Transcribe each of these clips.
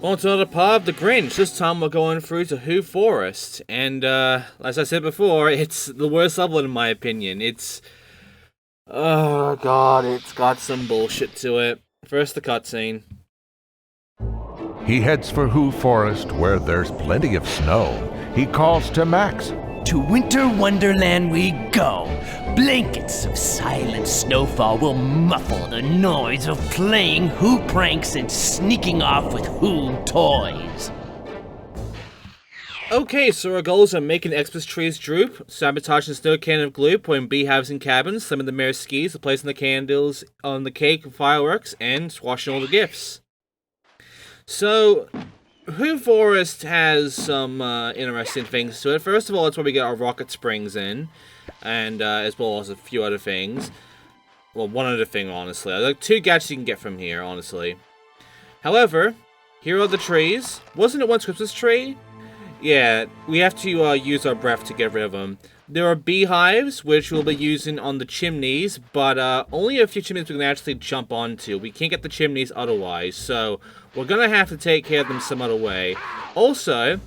On to another part of the Grinch. This time we're going through to Whoforest. And, as I said before, it's the worst level in my opinion. It's... oh god, it's got some bullshit to it. First, the cutscene. He heads for Whoforest, where there's plenty of snow. He calls to Max. To Winter Wonderland we go. Blankets of silent snowfall will muffle the noise of playing Who pranks and sneaking off with Who toys. Okay, so our goals are making Xmas trees droop, sabotaging snow cannon of glue, putting beehives in cabins, slimming the mayor's skis, replacing the candles on the cake with fireworks, and squashing all the gifts. So, Whoforest has some interesting things to it. First of all, it's where we get our rocket springs in, and as well as a few other things. Well, one other thing, honestly. Like 2 gadgets you can get from here, honestly. However, here are the trees. Wasn't it once Christmas tree? Yeah, we have to use our breath to get rid of them. There are beehives, which we'll be using on the chimneys, but only a few chimneys we can actually jump onto. We can't get the chimneys otherwise, so we're going to have to take care of them some other way. Also,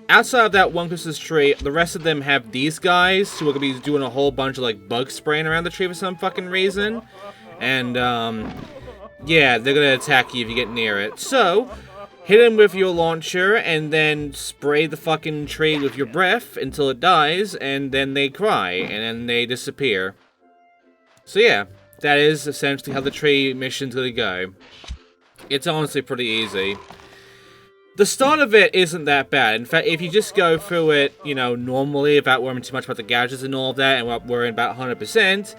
outside of that one Christmas tree, the rest of them have these guys, so we're going to be doing a whole bunch of like bug spraying around the tree for some fucking reason. And, yeah, they're going to attack you if you get near it. So, hit them with your launcher, and then spray the fucking tree with your breath until it dies, and then they cry, and then they disappear. So yeah, that is essentially how the tree mission's gonna go. It's honestly pretty easy. The start of it isn't that bad. In fact, if you just go through it, you know, normally, without worrying too much about the gadgets and all of that, and worrying about 100%,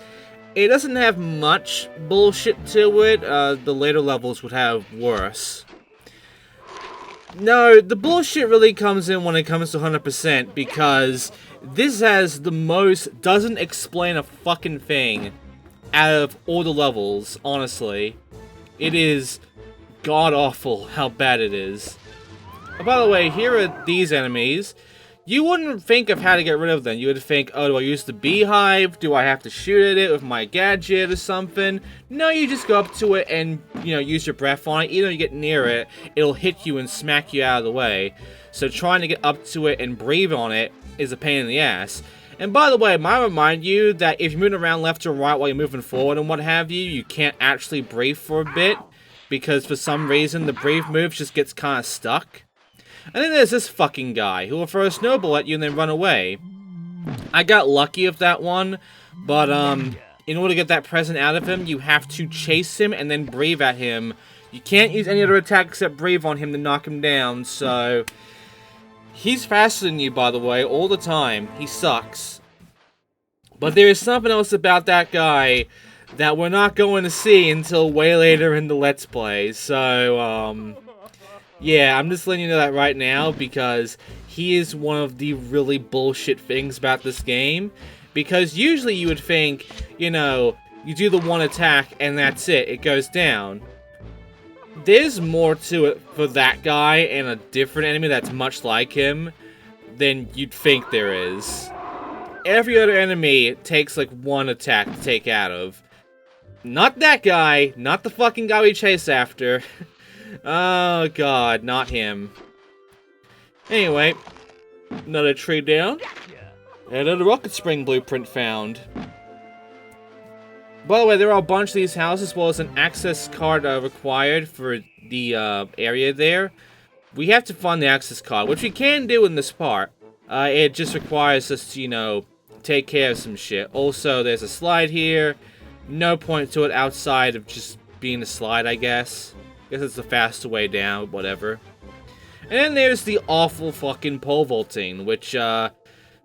it doesn't have much bullshit to it. The later levels would have worse. No, the bullshit really comes in when it comes to 100%, because this has the most doesn't explain a fucking thing out of all the levels, honestly. It is god-awful how bad it is. By the way, here are these enemies. You wouldn't think of how to get rid of them. You would think, oh, do I use the beehive? Do I have to shoot at it with my gadget or something? No, you just go up to it and, you know, use your breath on it. Even if you get near it, it'll hit you and smack you out of the way. So trying to get up to it and breathe on it is a pain in the ass. And by the way, might remind you that if you're moving around left or right while you're moving forward and what have you, you can't actually breathe for a bit, because for some reason the breathe move just gets kind of stuck. And then there's this fucking guy who will throw a snowball at you and then run away. I got lucky with that one, but in order to get that present out of him, you have to chase him and then breathe at him. You can't use any other attack except breathe on him to knock him down, so... he's faster than you, by the way, all the time. He sucks. But there is something else about that guy that we're not going to see until way later in the Let's Play, so, yeah, I'm just letting you know that right now, because he is one of the really bullshit things about this game. Because usually you would think, you know, you do the one attack and that's it, it goes down. There's more to it for that guy and a different enemy that's much like him than you'd think there is. Every other enemy takes like one attack to take out of. Not that guy, not the fucking guy we chase after. Oh god, not him. Anyway, another tree down, and another rocket spring blueprint found. By the way, there are a bunch of these houses, as well as an access card required for the area there. We have to find the access card, which we can do in this part. It just requires us to, you know, take care of some shit. Also, there's a slide here. No point to it outside of just being a slide, I guess. Guess it's the faster way down, whatever. And then there's the awful fucking pole vaulting, which,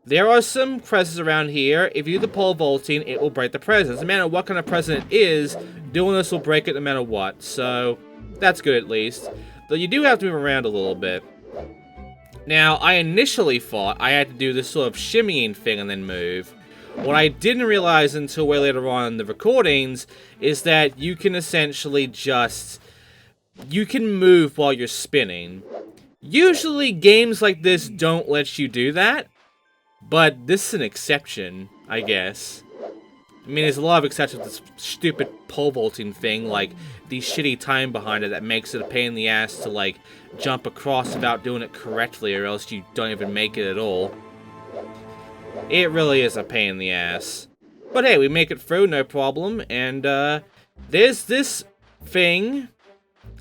there are some presents around here. If you do the pole vaulting, it will break the presents. No matter what kind of present it is, doing this will break it no matter what. So, that's good at least. Though you do have to move around a little bit. Now, I initially thought I had to do this sort of shimmying thing and then move. What I didn't realize until way later on in the recordings is that you can essentially just... you can move while you're spinning. Usually games like this don't let you do that, but this is an exception, I guess. I mean, there's a lot of exceptions to this stupid pole vaulting thing, like the shitty time behind it that makes it a pain in the ass to, like, jump across without doing it correctly, or else you don't even make it at all. It really is a pain in the ass. But hey, we make it through, no problem, and, there's this thing.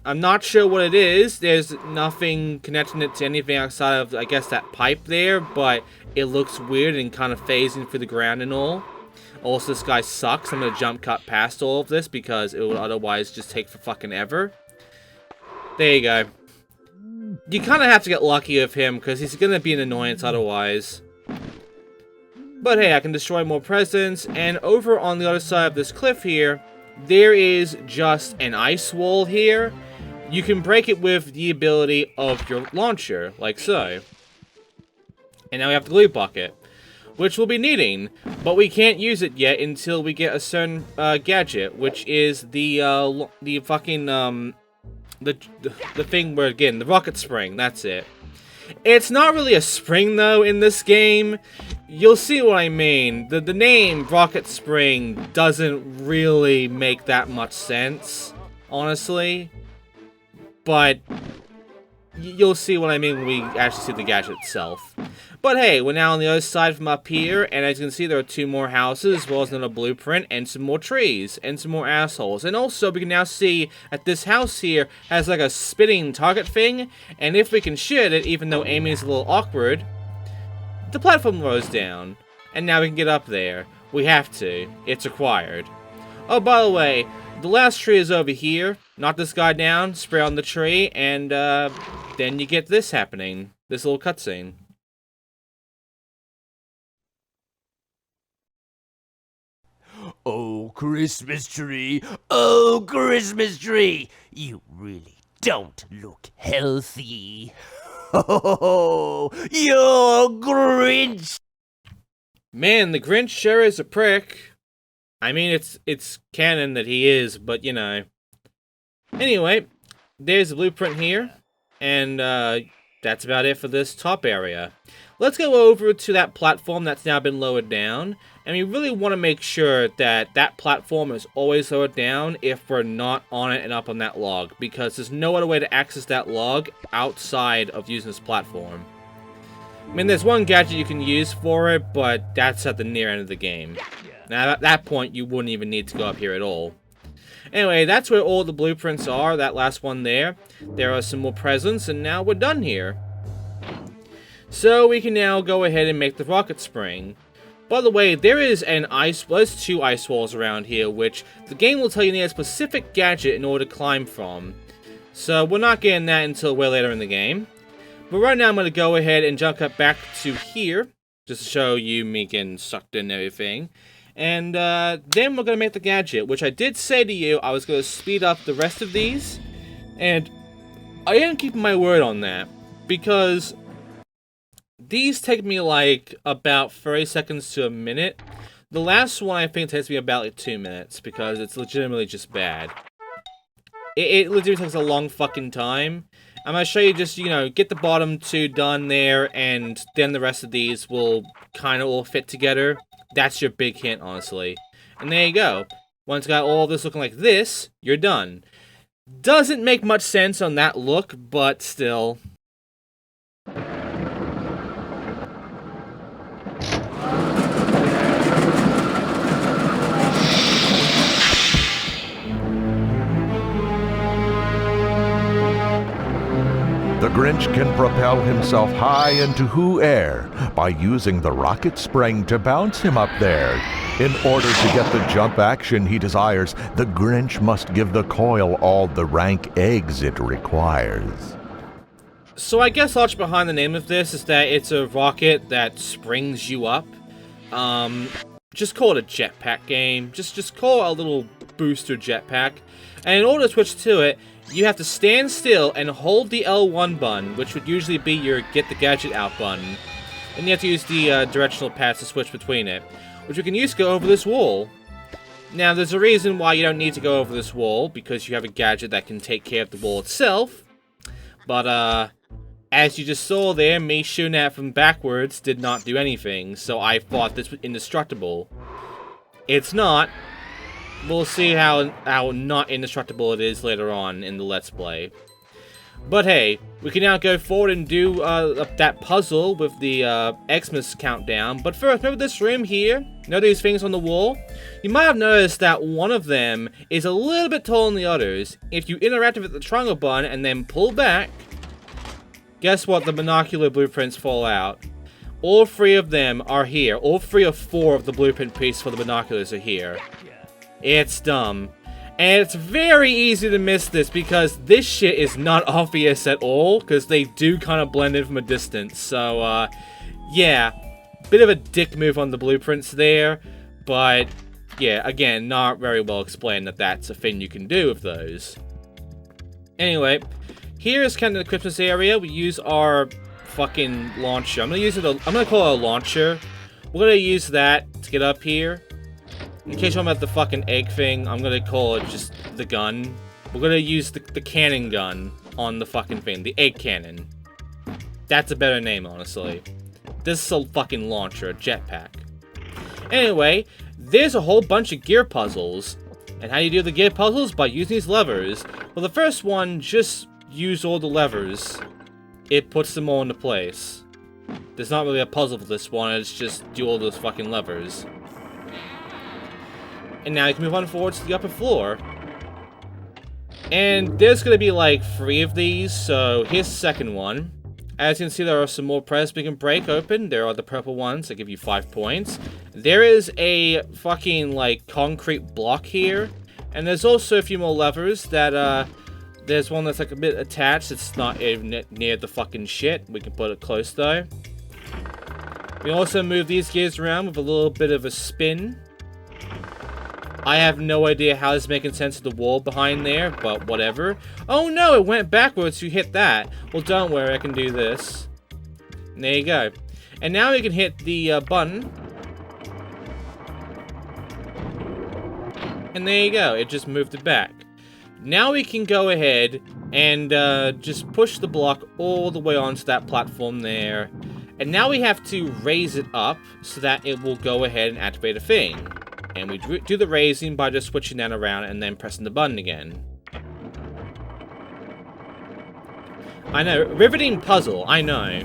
I'm not sure what it is. There's nothing connecting it to anything outside of, I guess, that pipe there, but it looks weird and kind of phasing through the ground and all. Also, this guy sucks. I'm gonna jump cut past all of this because it would otherwise just take for fucking ever. There you go. You kind of have to get lucky with him because he's gonna be an annoyance otherwise. But hey, I can destroy more presents, and over on the other side of this cliff here, there is just an ice wall here. You can break it with the ability of your launcher, like so. And now we have the glue bucket, which we'll be needing, but we can't use it yet until we get a certain gadget, which is the fucking the thing where, again, the rocket spring. That's it. It's not really a spring though in this game. You'll see what I mean. The name Rocket Spring doesn't really make that much sense, honestly. But you'll see what I mean when we actually see the gadget itself. But hey, we're now on the other side from up here, and as you can see, there are 2 more houses, as well as another blueprint, and some more trees, and some more assholes. And also, we can now see that this house here has like a spinning target thing, and if we can shoot it, even though aiming is a little awkward, the platform rolls down. And now we can get up there. We have to. It's required. Oh, by the way, the last tree is over here. Knock this guy down, spray on the tree, and then you get this happening. This little cutscene. Oh, Christmas tree. Oh, Christmas tree. You really don't look healthy. Oh, you're Grinch. Man, the Grinch sure is a prick. I mean, it's canon that he is, but you know. Anyway, there's the blueprint here, and that's about it for this top area. Let's go over to that platform that's now been lowered down, and we really want to make sure that that platform is always lowered down if we're not on it and up on that log, because there's no other way to access that log outside of using this platform. I mean, there's one gadget you can use for it, but that's at the near end of the game. Now, at that point, you wouldn't even need to go up here at all. Anyway, that's where all the blueprints are, that last one there. There are some more presents, and now we're done here. So we can now go ahead and make the rocket spring. By the way, there's 2 ice walls around here, which the game will tell you need a specific gadget in order to climb from. So we're not getting that until way later in the game. But right now I'm going to go ahead and jump up back to here, just to show you me getting sucked in and everything. And then we're going to make the gadget, which I did say to you I was going to speed up the rest of these. And I am keeping my word on that, because these take me like about 30 seconds to a minute. The last one I think takes me about like 2 minutes, because it's legitimately just bad. It literally takes a long fucking time. I'm going to show you just, you know, get the bottom 2 done there, and then the rest of these will kind of all fit together. That's your big hint, honestly. And there you go. Once you got all of this looking like this, you're done. Doesn't make much sense on that look, but still. The Grinch can propel himself high into Who air by using the rocket spring to bounce him up there. In order to get the jump action he desires, the Grinch must give the coil all the rank eggs it requires. So I guess logic behind the name of this is that it's a rocket that springs you up. Just call it a jetpack game. Just call it a little booster jetpack. And in order to switch to it, you have to stand still and hold the L1 button, which would usually be your get the gadget out button. And you have to use the directional pads to switch between it, which you can use to go over this wall. Now, there's a reason why you don't need to go over this wall, because you have a gadget that can take care of the wall itself. But, as you just saw there, me shooting at it from backwards did not do anything, so I thought this was indestructible. It's not. We'll see how not indestructible it is later on in the Let's Play. But hey, we can now go forward and do that puzzle with the Xmas countdown. But first, remember this room here? You know these things on the wall? You might have noticed that one of them is a little bit taller than the others. If you interact with the triangle button and then pull back, guess what? The binocular blueprints fall out. All 3 of them are here. All 3 or 4 of the blueprint pieces for the binoculars are here. It's dumb. And it's very easy to miss this because this shit is not obvious at all, because they do kind of blend in from a distance. So, yeah, bit of a dick move on the blueprints there, but yeah, again, not very well explained that that's a thing you can do with those. Anyway, here is kind of the Christmas area. We use our fucking launcher. I'm gonna call it a launcher. We're gonna use that to get up here. In case I'm at the fucking egg thing, I'm gonna call it just the gun. We're gonna use the cannon gun on the fucking thing. The egg cannon. That's a better name, honestly. This is a fucking launcher, a jetpack. Anyway, there's a whole bunch of gear puzzles. And how you do the gear puzzles? By using these levers. Well, the first one, just use all the levers. It puts them all into place. There's not really a puzzle for this one, it's just do all those fucking levers. And now you can move on forward to the upper floor. And there's going to be like 3 of these, so here's the second one. As you can see, there are some more presents we can break open. There are the purple ones that give you 5 points. There is a fucking like concrete block here. And there's also a few more levers that, there's one that's like a bit attached. It's not even near the fucking shit. We can put it close though. We also move these gears around with a little bit of a spin. I have no idea how this is making sense of the wall behind there, but whatever. Oh no, it went backwards, you hit that. Well, don't worry, I can do this. And there you go. And now we can hit the button. And there you go, it just moved it back. Now we can go ahead and just push the block all the way onto that platform there. And now we have to raise it up so that it will go ahead and activate a thing. And we do the raising by just switching that around and then pressing the button again. I know, riveting puzzle, I know.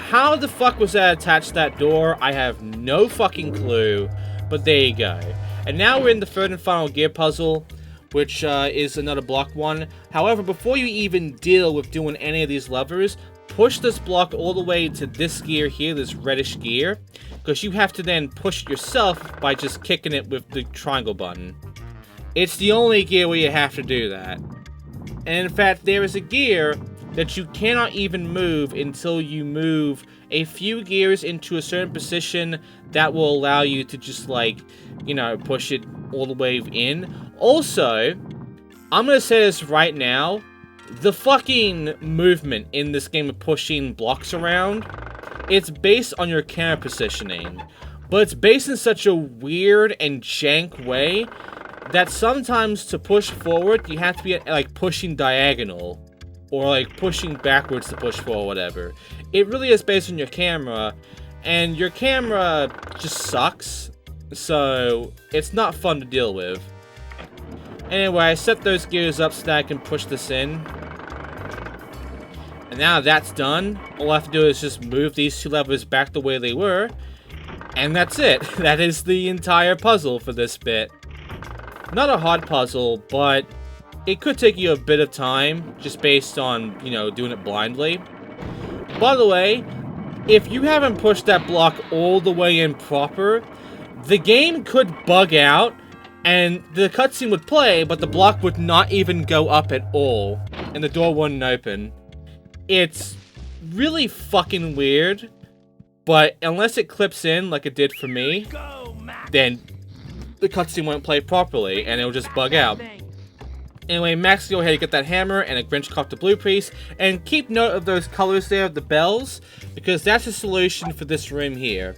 How the fuck was that attached to that door? I have no fucking clue, but there you go. And now we're in the third and final gear puzzle, which is another block one. However, before you even deal with doing any of these levers, push this block all the way to this gear here, this reddish gear, because you have to then push it yourself by just kicking it with the triangle button. It's the only gear where you have to do that. And in fact, there is a gear that you cannot even move until you move a few gears into a certain position that will allow you to just like, you know, push it all the way in. Also, I'm gonna say this right now, the fucking movement in this game of pushing blocks around, it's based on your camera positioning, but it's based in such a weird and jank way that sometimes to push forward, you have to be like pushing diagonal, or like pushing backwards to push forward, whatever. It really is based on your camera, and your camera just sucks, so it's not fun to deal with. Anyway, I set those gears up so that I can push this in. And now that's done, all I have to do is just move these 2 levers back the way they were. And that's it. That is the entire puzzle for this bit. Not a hard puzzle, but it could take you a bit of time, just based on, you know, doing it blindly. By the way, if you haven't pushed that block all the way in proper, the game could bug out, and the cutscene would play, but the block would not even go up at all, and the door wouldn't open. It's really fucking weird, but unless it clips in like it did for me, then the cutscene won't play properly, and it'll just bug out. Anyway, Max, go ahead and get that hammer and a Grinch copter blue piece, and keep note of those colors there, the bells, because that's the solution for this room here.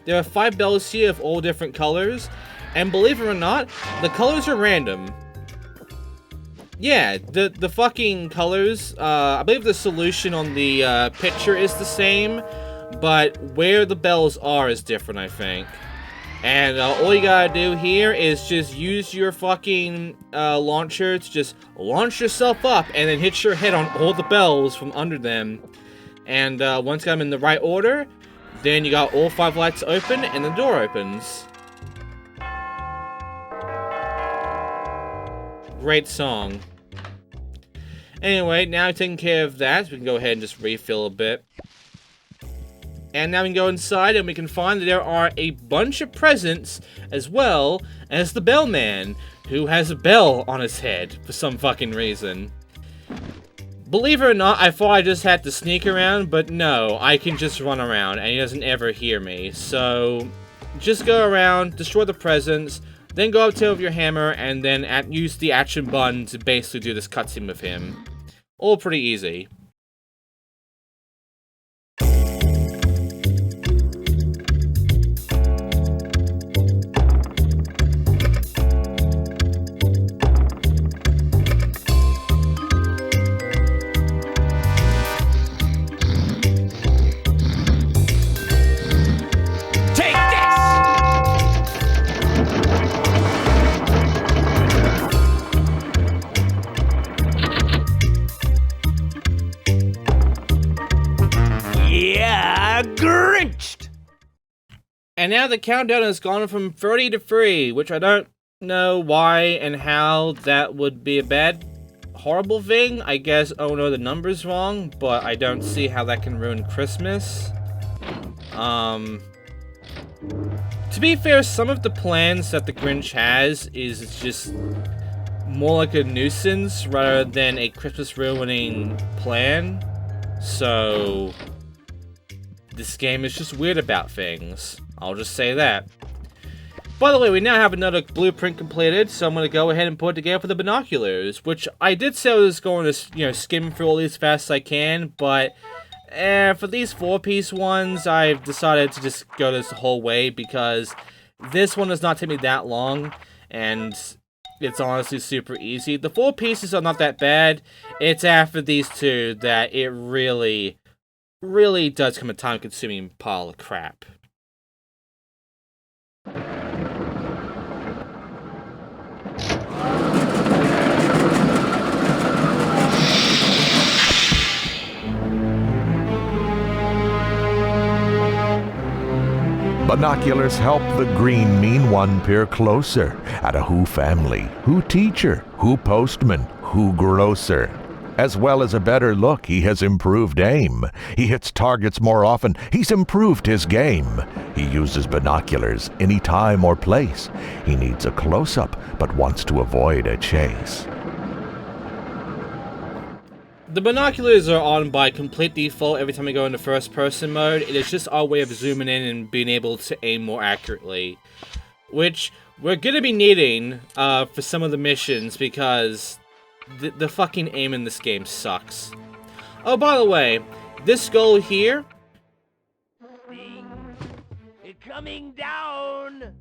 There are 5 bells here of all different colors, and believe it or not, the colors are random. Yeah, the fucking colors, I believe the solution on the picture is the same, but where the bells are is different, I think. And all you gotta do here is just use your fucking launcher to just launch yourself up and then hit your head on all the bells from under them. And once you got them in the right order, then you got all 5 lights open and the door opens. Great song. Anyway, now taking care of that, we can go ahead and just refill a bit. And now we can go inside and we can find that there are a bunch of presents, as well as the bellman, who has a bell on his head for some fucking reason. Believe it or not, I thought I just had to sneak around, but no, I can just run around and he doesn't ever hear me. So, just go around, destroy the presents, then go up to with your hammer, and then use the action button to basically do this cutscene with him. All pretty easy. Grinch! And now the countdown has gone from 30 to 3, which I don't know why and how that would be a bad, horrible thing. I guess, oh no, the number's wrong, but I don't see how that can ruin Christmas. To be fair, some of the plans that the Grinch has is just more like a nuisance rather than a Christmas ruining plan. So this game is just weird about things. I'll just say that. By the way, we now have another blueprint completed, so I'm going to go ahead and put it together for the binoculars, which I did say I was going to, skim through all these as fast as I can, but for these 4-piece ones, I've decided to just go this the whole way, because this one does not take me that long, and it's honestly super easy. The 4 pieces are not that bad. It's after these 2 that it really does become a time-consuming pile of crap. Binoculars help the green mean one peer closer at a Who family, Who teacher, Who postman, Who grocer. As well as a better look, he has improved aim. He hits targets more often. He's improved his game. He uses binoculars any time or place. He needs a close-up, but wants to avoid a chase. The binoculars are on by complete default every time we go into first-person mode. It is just our way of zooming in and being able to aim more accurately, which we're going to be needing for some of the missions, because the fucking aim in this game sucks. Oh, by the way, this skull here... Coming down!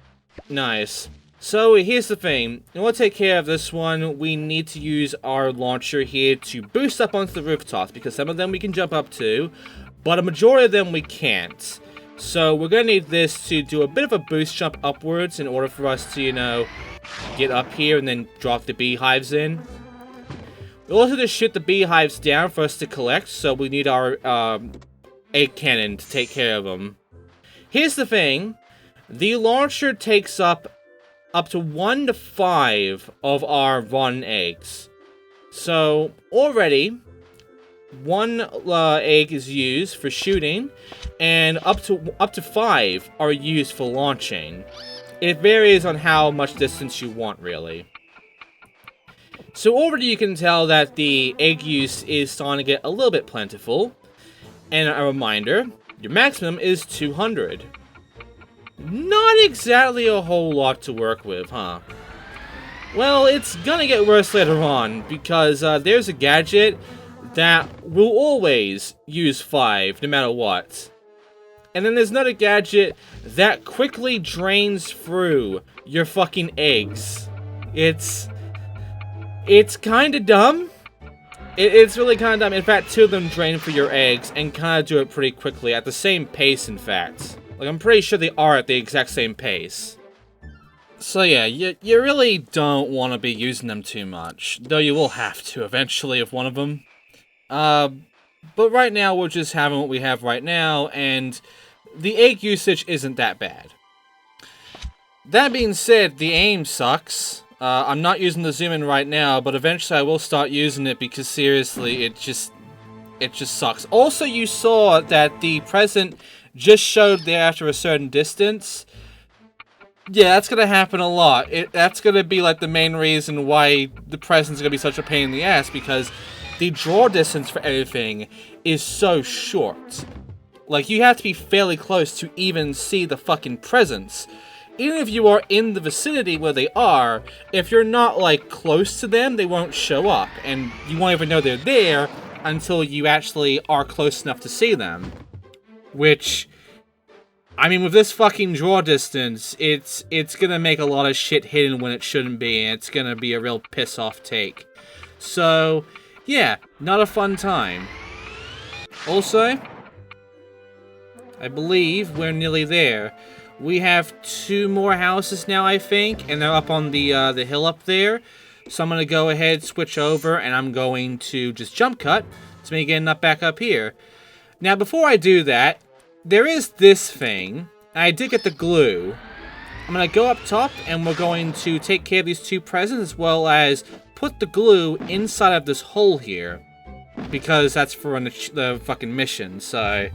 Nice. So, here's the thing. In order to take care of this one, we need to use our launcher here to boost up onto the rooftops, because some of them we can jump up to, but a majority of them we can't. So, we're going to need this to do a bit of a boost jump upwards in order for us to, get up here and then drop the beehives in. We also just shoot the beehives down for us to collect, so we need our egg cannon to take care of them. Here's the thing. The launcher takes up to 1 to 5 of our rotten eggs. So, already, 1 egg is used for shooting, and up to 5 are used for launching. It varies on how much distance you want, really. So already you can tell that the egg use is starting to get a little bit plentiful. And a reminder, your maximum is 200. Not exactly a whole lot to work with, huh? Well, it's gonna get worse later on, because there's a gadget that will always use 5, no matter what. And then there's another gadget that quickly drains through your fucking eggs. It's kinda dumb, It's really kind of dumb. In fact, 2 of them drain for your eggs and kind of do it pretty quickly, at the same pace, in fact. Like, I'm pretty sure they are at the exact same pace. So yeah, you really don't want to be using them too much, though you will have to eventually with one of them. But right now, we're just having what we have right now, and the egg usage isn't that bad. That being said, the aim sucks. I'm not using the zoom in right now, but eventually I will start using it because seriously, it just sucks. Also, you saw that the present just showed there after a certain distance. Yeah, that's gonna happen a lot. That's gonna be like the main reason why the present's gonna be such a pain in the ass, because the draw distance for everything is so short. Like, you have to be fairly close to even see the fucking presents. Even if you are in the vicinity where they are, if you're not, like, close to them, they won't show up. And you won't even know they're there until you actually are close enough to see them. Which, I mean, with this fucking draw distance, it's gonna make a lot of shit hidden when it shouldn't be, and it's gonna be a real piss-off take. So, yeah, not a fun time. Also, I believe we're nearly there. We have 2 more houses now, I think, and they're up on the hill up there. So I'm going to go ahead, switch over, and I'm going to just jump cut to make it back up here. Now, before I do that, there is this thing, and I did get the glue. I'm going to go up top, and we're going to take care of these 2 presents, as well as put the glue inside of this hole here, because that's for the fucking mission. So,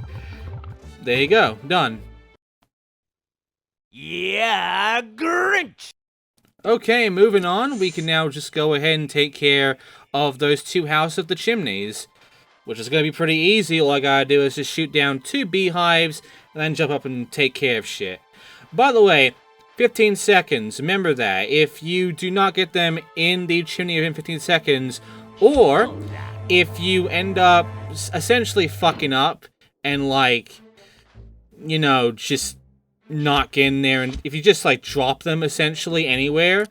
there you go. Done. Yeah, Grinch! Okay, moving on, we can now just go ahead and take care of those 2 houses of the chimneys, which is going to be pretty easy. All I gotta do is just shoot down 2 beehives, and then jump up and take care of shit. By the way, 15 seconds, remember that. If you do not get them in the chimney within 15 seconds, or if you end up essentially fucking up, and like, you know, just not get in there, and if you just like drop them essentially anywhere,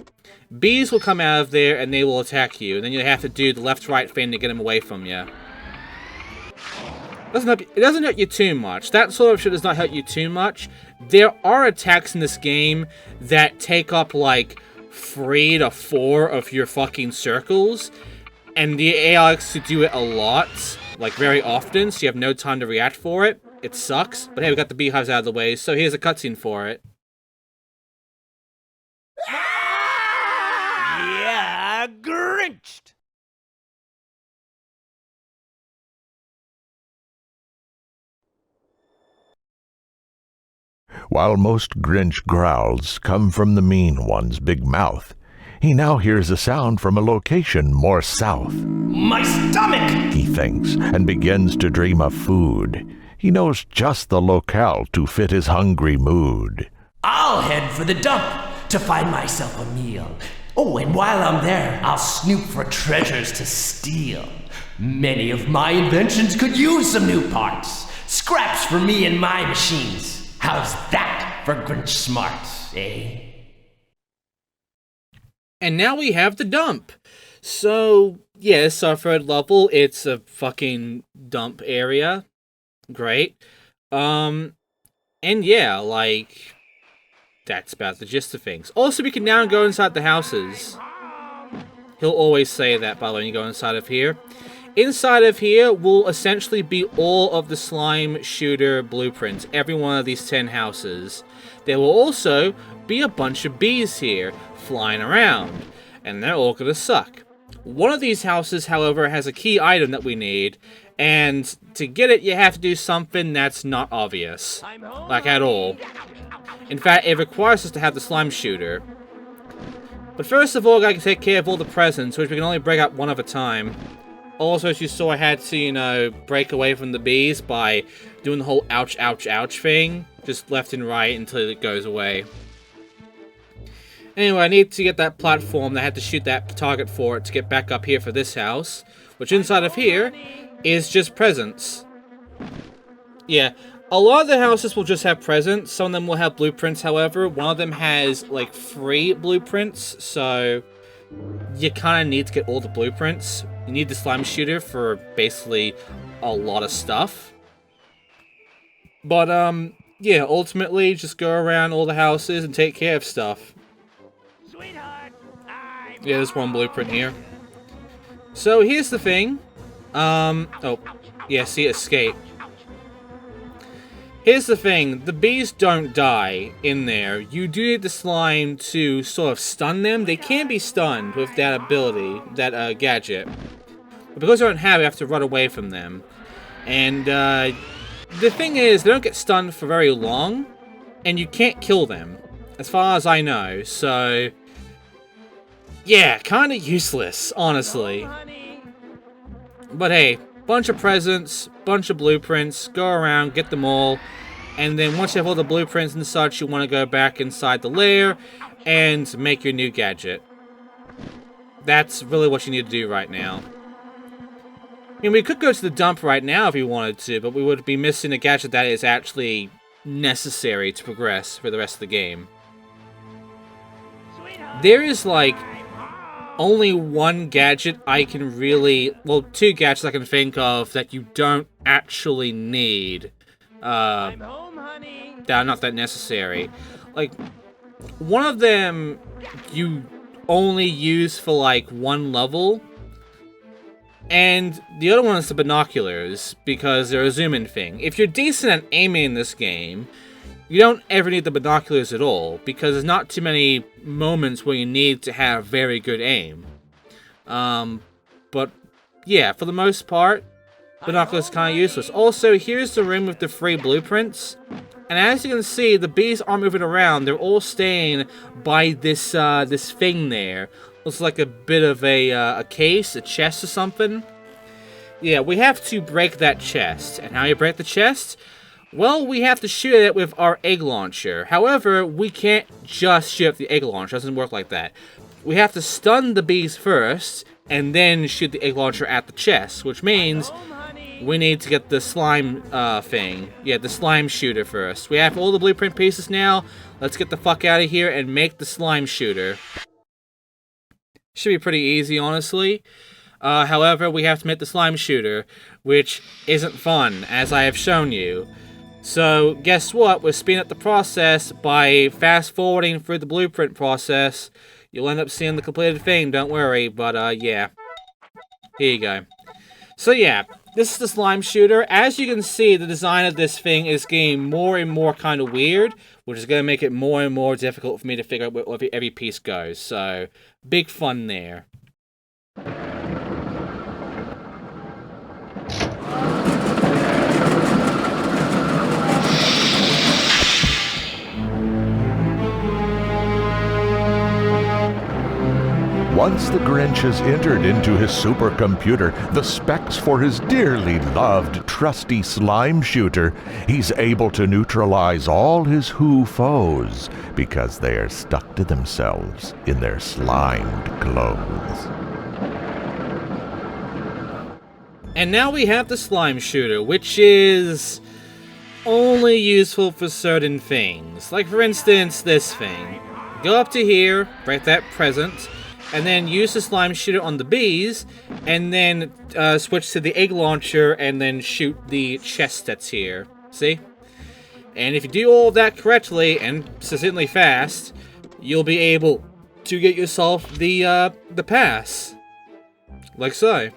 bees will come out of there and they will attack you, and then you have to do the left-right thing to get them away from you. It doesn't hurt you too much. That sort of shit does not hurt you too much. There are attacks in this game that take up like 3 to 4 of your fucking circles, and the AI likes to do it a lot, like very often, so you have no time to react for it. It sucks, but hey, we got the beehives out of the way, so here's a cutscene for it. Yeah, Grinched! While most Grinch growls come from the mean one's big mouth, he now hears a sound from a location more south. My stomach! He thinks, and begins to dream of food. He knows just the locale to fit his hungry mood. I'll head for the dump to find myself a meal. Oh, and while I'm there, I'll snoop for treasures to steal. Many of my inventions could use some new parts. Scraps for me and my machines. How's that for Grinch smarts, eh? And now we have the dump. So, yes, our 3rd level, it's a fucking dump area. Great. And yeah, like, that's about the gist of things. Also, we can now go inside the houses. He'll always say that, by the way, when you go inside of here. Inside of here will essentially be all of the slime shooter blueprints, every one of these 10 houses. There will also be a bunch of bees here, flying around, and they're all gonna suck. One of these houses, however, has a key item that we need, and to get it, you have to do something that's not obvious. Like, at all. In fact, it requires us to have the slime shooter. But first of all, I gotta take care of all the presents, which we can only break up one at a time. Also, as you saw, I had to, you know, break away from the bees by doing the whole ouch, ouch, ouch thing. Just left and right until it goes away. Anyway, I need to get that platform that I had to shoot that target for it to get back up here for this house. Which inside of here is just presents. Yeah, a lot of the houses will just have presents. Some of them will have blueprints, however. One of them has, like, 3 blueprints, so you kind of need to get all the blueprints. You need the slime shooter for basically a lot of stuff. But, yeah, ultimately, just go around all the houses and take care of stuff. Sweetheart, Yeah, there's one blueprint here. So, here's the thing. Oh, yeah, see, escape. Here's the thing, the bees don't die in there. You do need the slime to sort of stun them. They can be stunned with that ability, that gadget. But because I don't have it, I have to run away from them. And the thing is, they don't get stunned for very long, and you can't kill them, as far as I know. So, yeah, kind of useless, honestly. But hey, bunch of presents, bunch of blueprints, go around, get them all, and then once you have all the blueprints and such, you want to go back inside the lair and make your new gadget. That's really what you need to do right now. I mean, we could go to the dump right now if we wanted to, but we would be missing a gadget that is actually necessary to progress for the rest of the game. There is, like, only one gadget I can really... Well, two gadgets I can think of that you don't actually need. That are not that necessary. Like, one of them you only use for, like, one level. And the other one is the binoculars, because they're a zoom-in thing. If you're decent at aiming in this game, you don't ever need the binoculars at all, because there's not too many moments where you need to have very good aim. But, yeah, for the most part, binoculars are kind of useless. Also, here's the room with the 3 blueprints. And as you can see, the bees aren't moving around. They're all staying by this this thing there. Looks like a bit of a case, a chest or something. Yeah, we have to break that chest. And how you break the chest? Well, we have to shoot it with our egg launcher. However, we can't just shoot the egg launcher. It doesn't work like that. We have to stun the bees first, and then shoot the egg launcher at the chest, which means we need to get the slime thing. Yeah, the slime shooter first. We have all the blueprint pieces now. Let's get the fuck out of here and make the slime shooter. Should be pretty easy, honestly. However, we have to make the slime shooter, which isn't fun, as I have shown you. So, guess what? We're speeding up the process by fast-forwarding through the blueprint process. You'll end up seeing the completed thing, don't worry, but, yeah. Here you go. So, yeah, this is the slime shooter. As you can see, the design of this thing is getting more and more kind of weird, which is going to make it more and more difficult for me to figure out where every piece goes. So, big fun there. Once the Grinch has entered into his supercomputer the specs for his dearly loved, trusty slime shooter, he's able to neutralize all his Who foes because they are stuck to themselves in their slimed clothes. And now we have the slime shooter, which is only useful for certain things. Like, for instance, this thing. Go up to here, break that present, and then use the slime shooter on the bees, and then switch to the egg launcher, and then shoot the chest that's here. See? And if you do all of that correctly, and succinctly fast, you'll be able to get yourself the pass. Like so.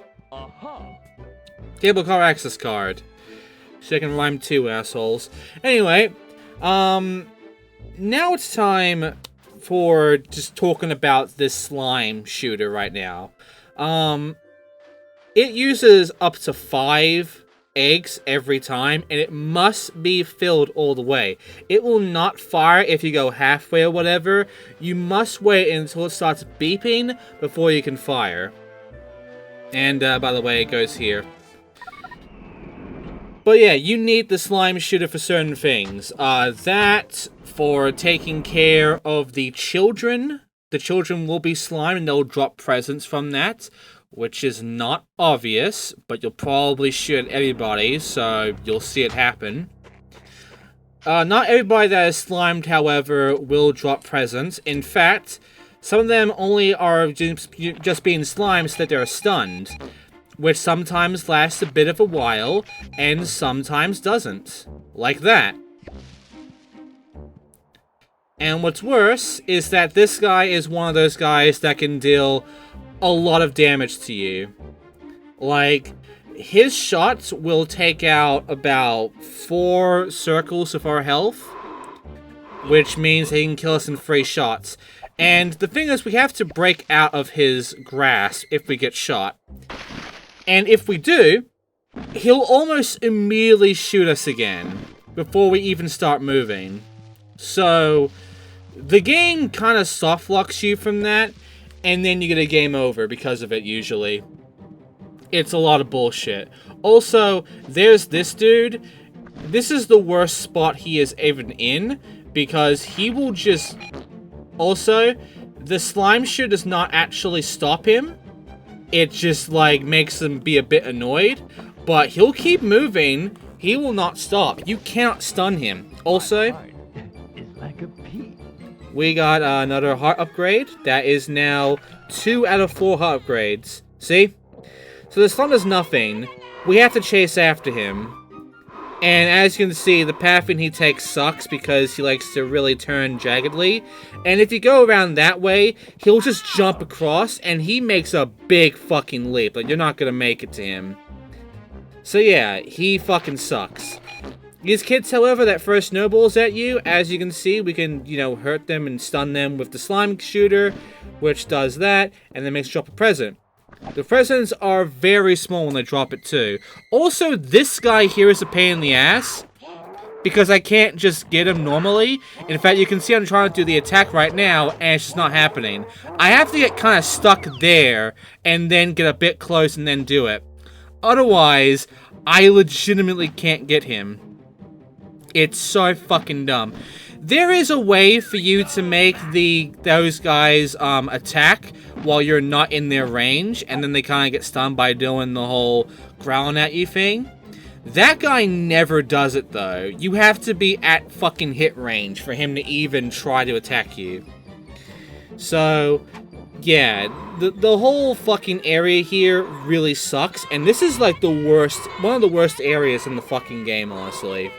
Cable car access card. Second rhyme too, assholes. Anyway, now it's time for just talking about this slime shooter right now. It uses up to 5 eggs every time, and it must be filled all the way. It will not fire if you go halfway or whatever. You must wait until it starts beeping before you can fire. And, by the way, it goes here. But yeah, you need the slime shooter for certain things. That, for taking care of the children. The children will be slime and they'll drop presents from that, which is not obvious, but you'll probably shoot everybody, so you'll see it happen. Not everybody that is slimed, however, will drop presents. In fact, some of them only are just being slimed so that they're stunned. which sometimes lasts a bit of a while, and sometimes doesn't. Like that. And what's worse is that this guy is one of those guys that can deal a lot of damage to you. Like, his shots will take out about 4 circles of our health, which means he can kill us in 3 shots. And the thing is, we have to break out of his grasp if we get shot. And if we do, he'll almost immediately shoot us again before we even start moving. So the game kind of soft locks you from that, and then you get a game over because of it usually. It's a lot of bullshit. Also, there's this dude. This is the worst spot he is even in, because he will just... Also, the slime shooter does not actually stop him. It just, like, makes him be a bit annoyed. But he'll keep moving. He will not stop. You cannot stun him. Also, we got another heart upgrade. That is now 2 out of 4 heart upgrades. See? So the slime does nothing. We have to chase after him. And as you can see, the pathing he takes sucks because he likes to really turn jaggedly. And if you go around that way, he'll just jump across and he makes a big fucking leap. Like, you're not gonna make it to him. So yeah, he fucking sucks. These kids, however, that throw snowballs at you, as you can see, we can, you know, hurt them and stun them with the slime shooter, which does that, and then makes drop a present. The presents are very small when they drop it too. Also, this guy here is a pain in the ass, because I can't just get him normally. In fact, you can see I'm trying to do the attack right now, and it's just not happening. I have to get kind of stuck there, and then get a bit close and then do it. Otherwise, I legitimately can't get him. It's so fucking dumb. There is a way for you to make those guys attack while you're not in their range, and then they kind of get stunned by doing the whole growling at you thing. That guy never does it though. You have to be at fucking hit range for him to even try to attack you. So, yeah, the whole fucking area here really sucks, and this is like the worst, one of the worst areas in the fucking game, honestly.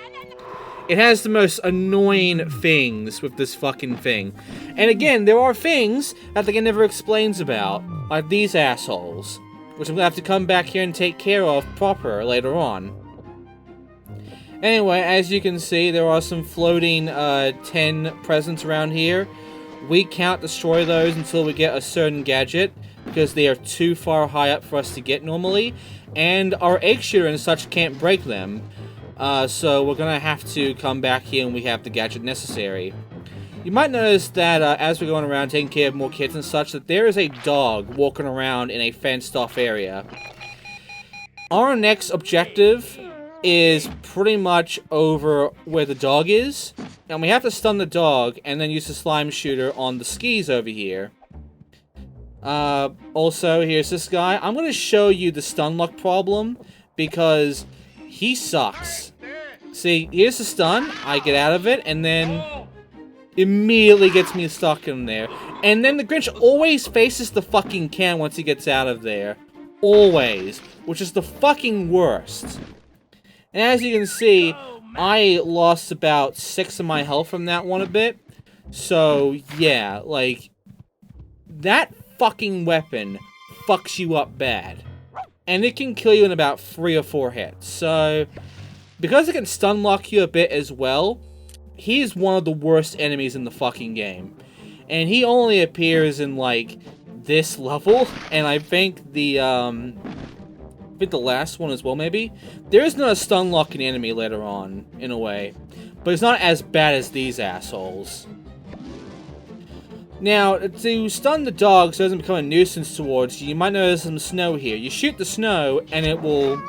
It has the most annoying things with this fucking thing. And again, there are things that the game never explains about, like these assholes, which I'm gonna have to come back here and take care of proper later on. Anyway, as you can see, there are some floating 10 presents around here. We can't destroy those until we get a certain gadget, because they are too far high up for us to get normally, and our egg shooter and such can't break them. So we're gonna have to come back here and we have the gadget necessary. You might notice that as we're going around taking care of more kids and such, that there is a dog walking around in a fenced off area. Our next objective is pretty much over where the dog is, and we have to stun the dog and then use the slime shooter on the skis over here. Also, here's this guy. I'm gonna show you the stun lock problem because he sucks. See, here's the stun, I get out of it, and then immediately gets me stuck in there. And then the Grinch always faces the fucking can once he gets out of there. Always. Which is the fucking worst. And as you can see, I lost about 6 of my health from that one a bit. So, yeah, like, that fucking weapon fucks you up bad. And it can kill you in about 3 or 4 hits. So, because it can stun lock you a bit as well, he's one of the worst enemies in the fucking game. And he only appears in, like, this level, and I think the last one as well, maybe? There is not a stun locking enemy later on, in a way. But it's not as bad as these assholes. Now, to stun the dog so it doesn't become a nuisance towards you, you might notice some snow here. You shoot the snow, and it will...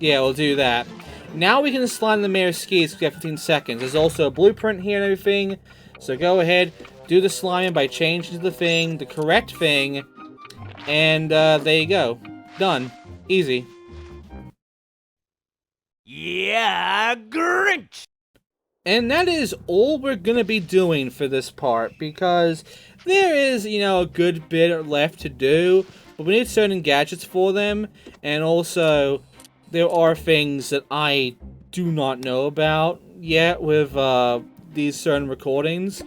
Yeah, it will do that. Now we can slime the mayor's skis because we have 15 seconds. There's also a blueprint here and everything. So go ahead, do the sliming by changing the thing, the correct thing. And there you go. Done. Easy. Yeah, Grinch! And that is all we're gonna be doing for this part, because there is, you know, a good bit left to do. but we need certain gadgets for them, and also there are things that I do not know about yet with these certain recordings.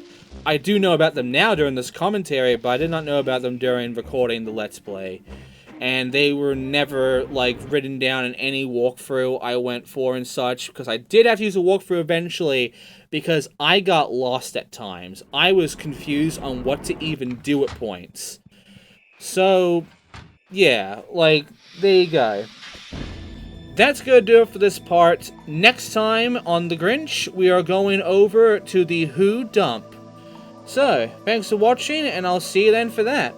I do know about them now during this commentary, but I did not know about them during recording the Let's Play. And they were never, like, written down in any walkthrough I went for and such, because I did have to use a walkthrough eventually, because I got lost at times. I was confused on what to even do at points. So, yeah, like, there you go. That's gonna do it for this part. Next time on The Grinch, we are going over to the Who dump. So, thanks for watching, and I'll see you then for that.